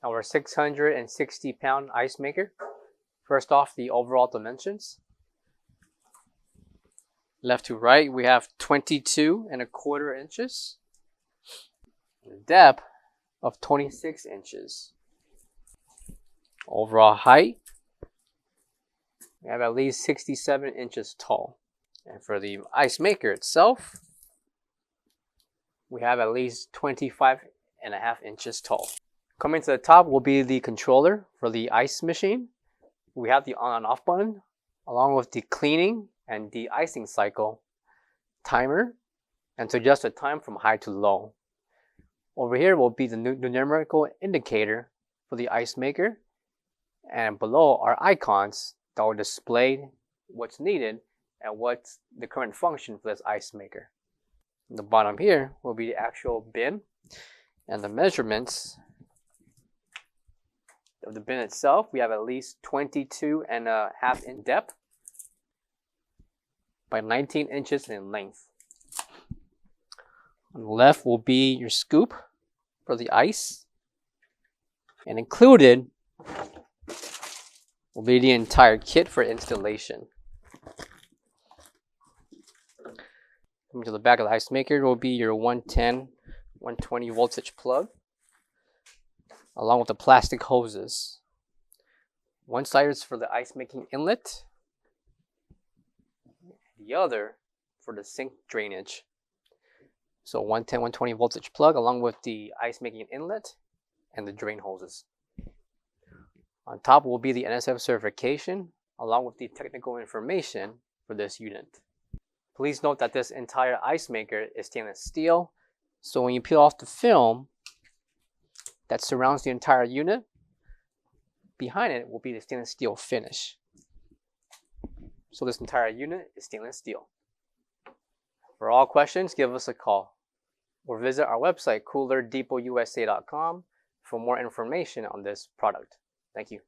our 660-pound ice maker. First off, the overall dimensions. Left to right, we have 22¼ inches. Depth of 26 inches. Overall height, we have at least 67 inches tall. And for the ice maker itself, we have at least 25.5 inches tall. Coming to the top will be the controller for the ice machine. We have the on and off button, along with the cleaning and de-icing cycle, timer, and to adjust the time from high to low. Over here will be the numerical indicator for the ice maker, and below are icons that will display what's needed and what's the current function for this ice maker. In the bottom here will be the actual bin and the measurements of the bin itself. We have at least 22.5 in depth by 19 inches in length. On the left will be your scoop for the ice, and included will be the entire kit for installation. Coming to the back of the ice maker will be your 110, 120 voltage plug, along with the plastic hoses. One side is for the ice making inlet, the other for the sink drainage. So 110, 120 voltage plug along with the ice making inlet and the drain hoses. On top will be the NSF certification along with the technical information for this unit. Please note that this entire ice maker is stainless steel, so when you peel off the film that surrounds the entire unit, behind it will be the stainless steel finish. So this entire unit is stainless steel. For all questions, give us a call or visit our website coolerdepotUSA.com for more information on this product. Thank you.